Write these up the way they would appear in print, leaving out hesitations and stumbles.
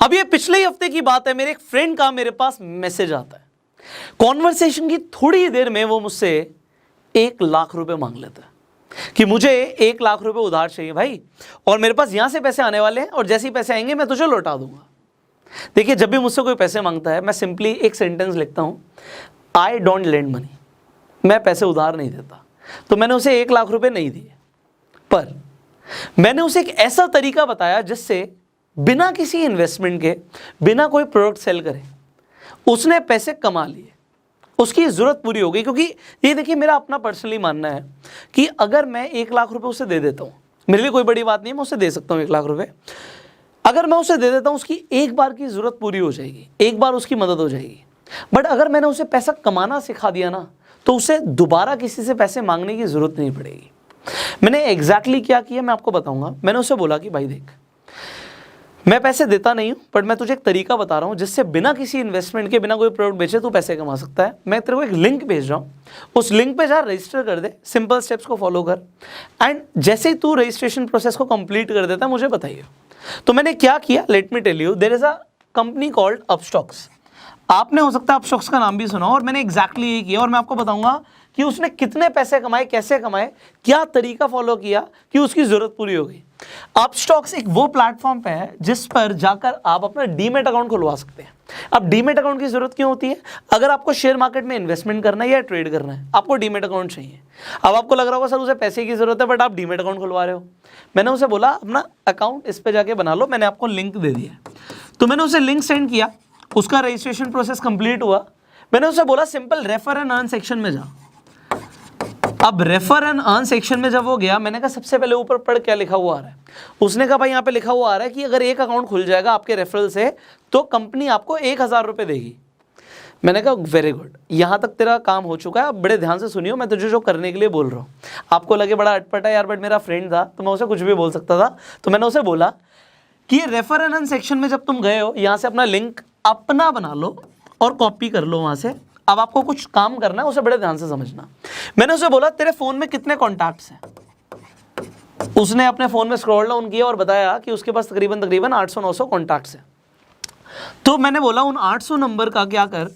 अब ये पिछले ही हफ्ते की बात है, मेरे एक फ्रेंड का मेरे पास मैसेज आता है। कॉन्वर्सेशन की थोड़ी ही देर में वो मुझसे 1,00,000 रुपए मांग लेता है कि मुझे 1,00,000 रुपए उधार चाहिए भाई, और मेरे पास यहां से पैसे आने वाले हैं और जैसे ही पैसे आएंगे मैं तुझे लौटा दूंगा। देखिए, जब भी मुझसे कोई पैसे मांगता है मैं सिंपली एक सेंटेंस लिखता हूं, आई डोंट लेंड मनी। मैं पैसे उधार नहीं देता। तो मैंने उसे 1,00,000 रुपए नहीं दिए, पर मैंने उसे एक ऐसा तरीका बताया जिससे बिना किसी इन्वेस्टमेंट के, बिना कोई प्रोडक्ट सेल करे, उसने पैसे कमा लिए, उसकी ज़रूरत पूरी हो गई। क्योंकि ये देखिए, मेरा अपना पर्सनली मानना है कि अगर मैं 1,00,000 रुपए उसे दे देता हूँ, मेरे लिए कोई बड़ी बात नहीं है, मैं उसे दे सकता हूँ 1,00,000 रुपए। अगर मैं उसे दे देता हूँ, उसकी एक बार की ज़रूरत पूरी हो जाएगी, एक बार उसकी मदद हो जाएगी। बट अगर मैंने उसे पैसा कमाना सिखा दिया ना, तो उसे दोबारा किसी से पैसे मांगने की ज़रूरत नहीं पड़ेगी। मैंने एग्जैक्टली क्या किया मैं आपको बताऊंगा। मैंने उसे बोला कि भाई देख, मैं पैसे देता नहीं हूं, बट मैं तुझे एक तरीका बता रहा हूं जिससे बिना किसी इन्वेस्टमेंट के, बिना कोई प्रोडक्ट बेचे तू पैसे कमा सकता है। मैं तेरे को एक लिंक भेज रहा हूं, उस लिंक पे जा, रजिस्टर कर दे, सिंपल स्टेप्स को फॉलो कर, एंड जैसे ही तू रजिस्ट्रेशन प्रोसेस को कंप्लीट कर देता है मुझे बताइए। तो मैंने क्या किया, let me tell you. There is a company called Upstox. आपने हो सकता है अपस्टॉक्स का नाम भी सुना हो, और मैंने एग्जैक्टली यही किया, और मैं आपको बताऊंगा कि उसने कितने पैसे कमाए, कैसे कमाए, क्या तरीका फॉलो किया कि उसकी जरूरत पूरी हो गई। अपस्टॉक्स एक वो प्लेटफॉर्म पे है जिस पर जाकर आप अपना डीमेट अकाउंट खुलवा सकते हैं। अब डीमेट अकाउंट की जरूरत क्यों होती है? अगर आपको शेयर मार्केट में इन्वेस्टमेंट करना है या ट्रेड करना है, आपको डीमेट अकाउंट चाहिए। अब आपको लग रहा होगा सर उसे पैसे की जरूरत है, बट आप डीमेट अकाउंट खुलवा रहे हो। मैंने उसे बोला अपना अकाउंट इस पे जाके बना लो, मैंने आपको लिंक दे दिया। तो मैंने उसे लिंक सेंड किया, उसका रजिस्ट्रेशन प्रोसेस कंप्लीट हुआ। मैंने उसे बोला simple refer and earn section में जा। अब रेफर एंड अर्न सेक्शन में जब वो गया, मैंने कहा सबसे पहले ऊपर पढ़ क्या लिखा हुआ आ रहा है। उसने कहा भाई यहाँ पे लिखा हुआ आ रहा है कि अगर एक अकाउंट खुल जाएगा आपके रेफरल से तो कंपनी आपको 1,000 रुपये देगी। मैंने कहा वेरी गुड, यहाँ तक तेरा काम हो चुका है, अब बड़े ध्यान से सुनियो, मैं तुझे जो करने के लिए बोल रहा हूँ। आपको लगे बड़ा अटपटा यार, बट मेरा फ्रेंड था तो मैं उसे कुछ भी बोल सकता था। तो मैंने उसे बोला कि रेफर एंड अर्न सेक्शन में जब तुम गए हो, यहाँ से अपना लिंक अपना बना लो और कॉपी कर लो वहाँ से। अब आपको कुछ काम करना है, उसे बड़े ध्यान से समझना। मैंने उसे बोला तेरे फोन में कितने कॉन्टैक्ट्स हैं? उसने अपने फोन में स्क्रॉल डाउन किया और बताया कि उसके पास तकरीबन 800-900 कॉन्टैक्ट्स हैं। तो मैंने बोला उन 800 नंबर का क्या कर,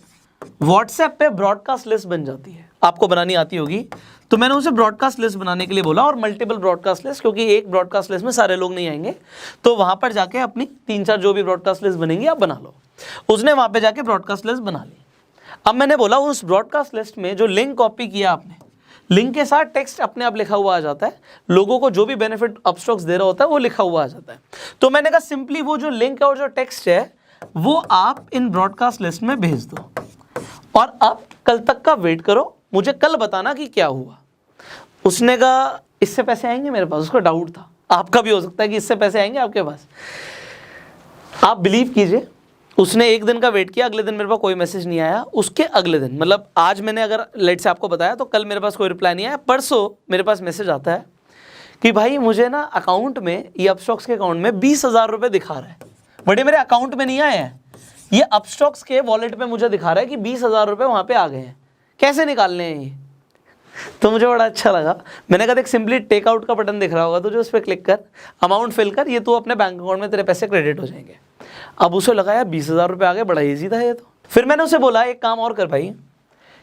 व्हाट्सएप पे ब्रॉडकास्ट लिस्ट बन जाती है, आपको बनानी आती होगी। तो मैंने उसे ब्रॉडकास्ट लिस्ट बनाने के लिए बोला, और मल्टीपल ब्रॉडकास्ट लिस्ट, क्योंकि एक ब्रॉडकास्ट लिस्ट में सारे लोग नहीं आएंगे। तो वहां पर जाके अपनी 3-4 जो भी ब्रॉडकास्ट लिस्ट बनेंगी आप बना लो। उसने वहां पे जाके ब्रॉडकास्ट लिस्ट बना ली। अब मैंने बोला उस ब्रॉडकास्ट लिस्ट में जो लिंक कॉपी किया आपने, लिंक के साथ टेक्स्ट अपने आप लिखा हुआ आ जाता है, लोगों को जो भी बेनिफिट अपस्टॉक्स दे रहा होता है वो लिखा हुआ आ जाता है। तो मैंने कहा सिंपली वो जो लिंक है और जो टेक्स्ट है वो आप इन ब्रॉडकास्ट लिस्ट में भेज दो, और अब कल तक का वेट करो, मुझे कल बताना कि क्या हुआ। उसने कहा इससे पैसे आएंगे मेरे पास? उसका डाउट था, आपका भी हो सकता है कि इससे पैसे आएंगे आपके पास। आप बिलीव कीजिए, उसने एक दिन का वेट किया, अगले दिन मेरे पास कोई मैसेज नहीं आया। उसके अगले दिन, मतलब आज मैंने अगर लेट से आपको बताया तो कल मेरे पास कोई रिप्लाई नहीं आया। परसों मेरे पास मैसेज आता है कि भाई मुझे ना अकाउंट में, ये अपस्टॉक्स के अकाउंट में 20,000 रुपये दिखा रहा है। बड़े मेरे अकाउंट में नहीं आए हैं, ये अपस्टॉक्स के वॉलेट पे मुझे दिखा रहा है कि 20,000 रुपये वहाँ पे आ गए हैं, कैसे निकालने हैं ये? तो मुझे बड़ा अच्छा लगा। मैंने कहा देख, सिंपली टेकआउट का बटन दिख रहा होगा तुझे, उस पर क्लिक कर, अमाउंट फिल कर, ये तू अपने बैंक अकाउंट में तेरे पैसे क्रेडिट हो जाएंगे। अब उसे लगा यार 20,000 रुपये आ गए, बड़ा ईजी था ये तो। फिर मैंने उसे बोला एक काम और कर भाई,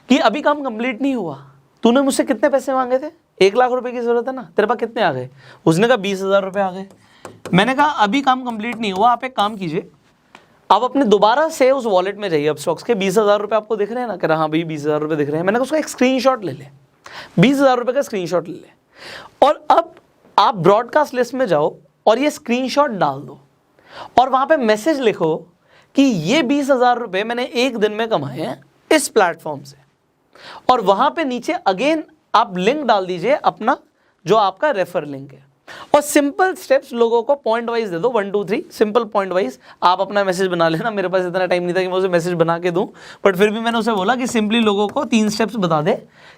कि अभी काम कंप्लीट नहीं हुआ, तूने मुझसे कितने पैसे मांगे थे? 1,00,000 रुपये की जरूरत है ना, तेरे पास कितने आ गए? उसने कहा 20,000 रुपये आ गए। मैंने कहा अभी काम कंप्लीट नहीं हुआ, आप एक काम कीजिए, आप अपने दोबारा से उस वॉलेट में जाइए अपस्टॉक्स के। 20,000 रुपये आपको दिख रहे हैं ना? कह रहा हाँ भाई 20,000 रुपये दिख रहे हैं। मैंने कहा उसका एक स्क्रीनशॉट ले ले, 20,000 रुपये का स्क्रीनशॉट ले ले, और अब आप ब्रॉडकास्ट लिस्ट में जाओ और ये स्क्रीनशॉट डाल दो, और वहां पे मैसेज लिखो कि ये 20,000 रुपये मैंने एक दिन में कमाए हैं इस प्लेटफॉर्म से, और वहां पे नीचे अगेन आप लिंक डाल दीजिए अपना, जो आपका रेफर लिंक है, और सिंपल स्टेप्स लोगों को पॉइंट वाइज दे दो, 1 2 3 सिंपल पॉइंट वाइज। आप अपना मैसेज बना लेना, मेरे पास इतना टाइम नहीं था कि मैं उसे मैसेज बना के दूं, बट फिर भी मैंने उसे बोला कि सिंपली लोगों को 3 स्टेप्स बता दे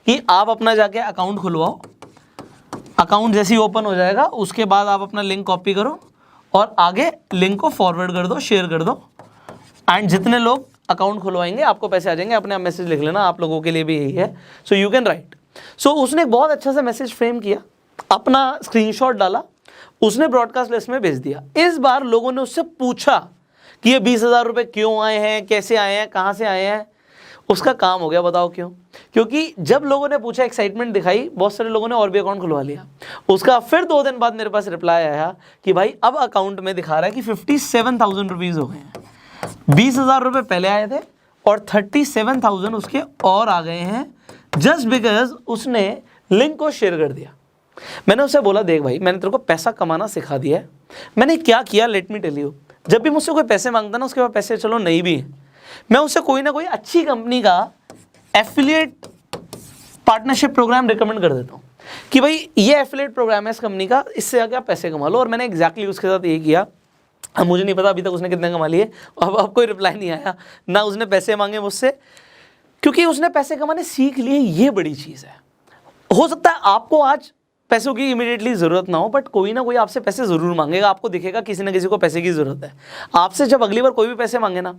कि आप अपना जाके अकाउंट खुलवाओ, अकाउंट जैसे ही ओपन हो जाएगा उसके बाद आप अपना लिंक कॉपी करो और आगे लिंक को फॉरवर्ड कर दो, शेयर कर दो, एंड जितने लोग अकाउंट खुलवाएंगे आपको पैसे आ जाएंगे। अपने आप मैसेज लिख लेना, आप लोगों के लिए भी यही है, सो यू कैन राइट। सो उसने बहुत अच्छा सा मैसेज फ्रेम किया, अपना स्क्रीनशॉट डाला, उसने ब्रॉडकास्ट लिस्ट में भेज दिया। इस बार लोगों ने उससे पूछा कि ये 20,000 रुपये क्यों आए हैं, कैसे आए हैं, कहाँ से आए हैं। उसका काम हो गया। बताओ क्यों? क्योंकि जब लोगों ने पूछा, एक्साइटमेंट दिखाई, बहुत सारे लोगों ने और भी अकाउंट खुलवा लिया। उसका फिर 2 दिन बाद मेरे पास रिप्लाई आया कि भाई अब अकाउंट में दिखा रहा है कि 57,000 रुपीज़ हो गए हैं। 20,000 रुपये पहले आए थे और 37,000 उसके और आ गए हैं, जस्ट बिकॉज उसने लिंक को शेयर कर दिया। मैंने उससे बोला, देख भाई, मैंने तेरे को पैसा कमाना सिखा दिया है। मैंने क्या किया, लेट मी टेल यू। जब भी मुझसे कोई पैसे मांगता ना, उसके बाद पैसे चलो नहीं भी है, मैं उससे कोई ना कोई अच्छी कंपनी का एफिलिएट पार्टनरशिप प्रोग्राम रिकमेंड कर देता हूँ कि भाई ये एफिलिएट प्रोग्राम है इस कंपनी का, इससे आगे आप पैसे कमा लो। और मैंने एग्जैक्टली उसके साथ यही किया। अब मुझे नहीं पता अभी तक उसने कितने कमा लिए, अब कोई रिप्लाई नहीं आया, ना उसने पैसे मांगे मुझसे, क्योंकि उसने पैसे कमाने सीख लिए। ये बड़ी चीज़ है। हो सकता है आपको आज पैसों की इमीडिएटली ज़रूरत ना हो, बट कोई ना कोई आपसे पैसे ज़रूर मांगेगा। आपको दिखेगा किसी ना किसी को पैसे की ज़रूरत है। आपसे जब अगली बार कोई भी पैसे मांगे ना,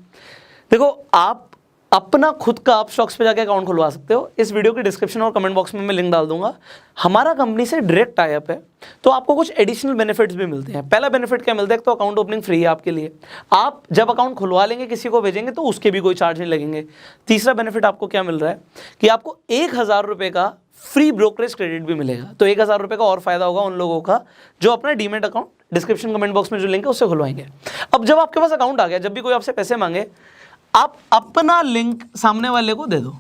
देखो, आप अपना खुद का अपस्टॉक्स पे जाके अकाउंट खुलवा सकते हो। इस वीडियो के डिस्क्रिप्शन और कमेंट बॉक्स में मैं लिंक डाल दूंगा। हमारा कंपनी से डायरेक्ट टाई अप है, तो आपको कुछ एडिशनल बेनिफिट्स भी मिलते हैं। पहला बेनिफिट क्या मिलता है, तो अकाउंट ओपनिंग फ्री है आपके लिए। आप जब अकाउंट खुलवा लेंगे, किसी को भेजेंगे, तो उसके भी कोई चार्ज नहीं लगेंगे। तीसरा बेनिफिट आपको क्या मिल रहा है कि आपको 1,000 रुपये का फ्री ब्रोकरेज क्रेडिट भी मिलेगा। तो 1,000 रुपये का और फायदा होगा उन लोगों का जो अपना demat account description comment box में जो लिंक है उससे खुलवाएंगे। अब जब आपके पास अकाउंट आ गया, जब भी कोई आपसे पैसे मांगे, आप अपना लिंक सामने वाले को दे दो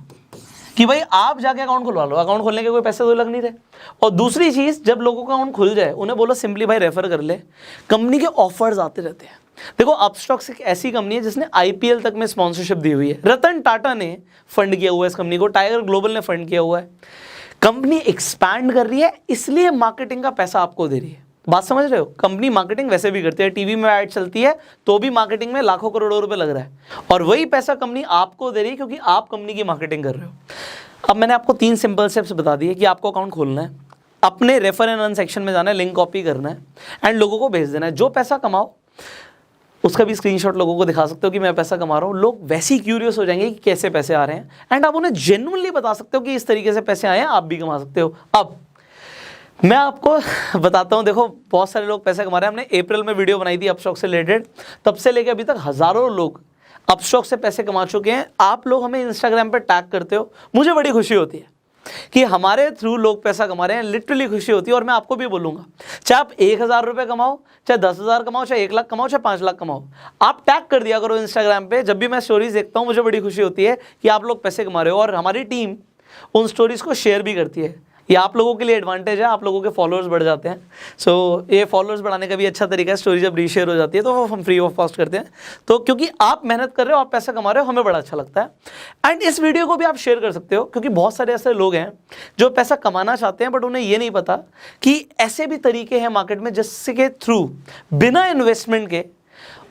कि भाई आप जाके अकाउंट खुलवा लो। अकाउंट खोलने के कोई पैसे तो लग नहीं रहे। और दूसरी चीज़, जब लोगों का अकाउंट खुल जाए, उन्हें बोलो सिंपली भाई रेफर कर ले। कंपनी के ऑफर्स आते रहते हैं। देखो, अपस्टॉक्स एक ऐसी कंपनी है जिसने IPL तक में स्पॉन्सरशिप दी हुई है। रतन टाटा ने फंड किया हुआ है इस कंपनी को, टाइगर ग्लोबल ने फंड किया हुआ है। कंपनी एक्सपैंड कर रही है, इसलिए मार्केटिंग का पैसा आपको दे रही है। बात समझ रहे हो? कंपनी मार्केटिंग वैसे भी करती है, टीवी में ऐड चलती है तो भी मार्केटिंग में लाखों करोड़ों रुपए लग रहा है, और वही पैसा कंपनी आपको दे रही है क्योंकि आप कंपनी की मार्केटिंग कर रहे हो। अब मैंने आपको 3 सिंपल स्टेप्स बता दिए कि आपको अकाउंट खोलना है, अपने रेफर एंड अर्न सेक्शन में जाना है, लिंक कॉपी करना है एंड लोगों को भेज देना है। जो पैसा कमाओ उसका भी स्क्रीनशॉट लोगों को दिखा सकते हो कि मैं पैसा कमा रहा हूँ। लोग वैसे ही क्यूरियस हो जाएंगे कि कैसे पैसे आ रहे हैं, एंड आप उन्हें जेन्युइनली बता सकते हो कि इस तरीके से पैसे आए हैं, आप भी कमा सकते हो। अब मैं आपको बताता हूँ, देखो, बहुत सारे लोग पैसे कमा रहे हैं। हमने अप्रैल में वीडियो बनाई थी अपस्टॉक से रिलेटेड, तब से लेकर अभी तक हज़ारों लोग अपस्टॉक से पैसे कमा चुके हैं। आप लोग हमें इंस्टाग्राम पर टैग करते हो, मुझे बड़ी खुशी होती है कि हमारे थ्रू लोग पैसा कमा रहे हैं। लिटरली खुशी होती है। और मैं आपको भी बोलूँगा, चाहे आप 1,000 रुपये कमाओ, चाहे 10,000 कमाओ, चाहे 1 लाख कमाओ, चाहे 5 लाख कमाओ, आप टैग कर दिया करो इंस्टाग्राम पे। जब भी मैं स्टोरीज देखता हूँ, मुझे बड़ी खुशी होती है कि आप लोग पैसे कमा रहे हो, और हमारी टीम उन स्टोरीज को शेयर भी करती है। ये आप लोगों के लिए एडवांटेज है, आप लोगों के फॉलोअर्स बढ़ जाते हैं। सो ये फॉलोअर्स बढ़ाने का भी अच्छा तरीका है। स्टोरी जब रीशेयर हो जाती है तो वो हम फ्री ऑफ कॉस्ट करते हैं। तो क्योंकि आप मेहनत कर रहे हो, आप पैसा कमा रहे हो, हमें बड़ा अच्छा लगता है। एंड इस वीडियो को भी आप शेयर कर सकते हो, क्योंकि बहुत सारे ऐसे लोग हैं जो पैसा कमाना चाहते हैं, बट उन्हें ये नहीं पता कि ऐसे भी तरीके हैं मार्केट में जिसके थ्रू बिना इन्वेस्टमेंट के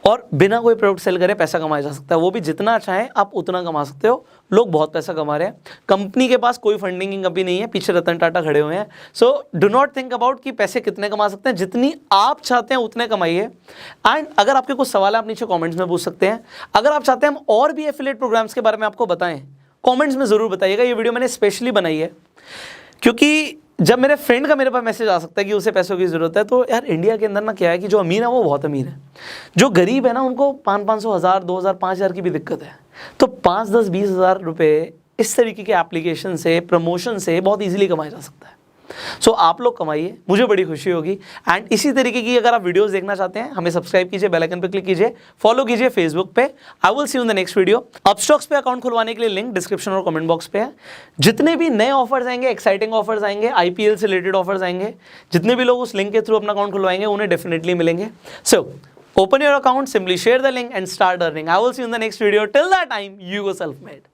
और बिना कोई प्रोडक्ट सेल करे पैसा कमाया जा सकता है। वो भी जितना चाहें आप उतना कमा सकते हो। लोग बहुत पैसा कमा रहे हैं। कंपनी के पास कोई फंडिंग की कमी नहीं है, पीछे रतन टाटा खड़े हुए हैं। So do not think about कि पैसे कितने कमा सकते हैं, जितनी आप चाहते हैं उतने कमाइए। एंड अगर आपके कुछ सवाल है, आप नीचे कॉमेंट्स में पूछ सकते हैं। अगर आप चाहते हैं हम और भी एफिलिएट प्रोग्राम्स के बारे में आपको बताएं, कॉमेंट्स में ज़रूर बताइएगा। ये वीडियो मैंने स्पेशली बनाई है क्योंकि जब मेरे फ्रेंड का मेरे पास मैसेज आ सकता है कि उसे पैसों की ज़रूरत है, तो यार इंडिया के अंदर ना क्या है कि जो अमीर है वो बहुत अमीर है, जो गरीब है ना उनको 500, 1000, 2000, 5000 की भी दिक्कत है। तो 5, 10, 20 हज़ार रुपये इस तरीके के एप्लीकेशन से, प्रमोशन से बहुत ईजिली कमाया जा सकता है। सो आप लोग कमाइए, मुझे बड़ी खुशी होगी। एंड इसी तरीके की अगर आप वीडियोस देखना चाहते हैं, हमें सब्सक्राइब कीजिए, बेल आइकन पे क्लिक कीजिए, फॉलो कीजिए फेसबुक पे। I will see you in the next video. Upstox पे अकाउंट खुलवाने के लिए लिंक डिस्क्रिप्शन और कमेंट बॉक्स पे है। जितने भी नए ऑफर्स आएंगे, एक्साइटिंग ऑफर्स आएंगे, IPL से रिलेटेड ऑफर्स आएंगे, जितने भी लोग उस लिंक के थ्रू अपना अकाउंट खुलवाएंगे उन्हें डेफिनेटली मिलेंगे। सो open your account, simply share the link and start earning. I will see you in the next video. Till that time, you go self-made.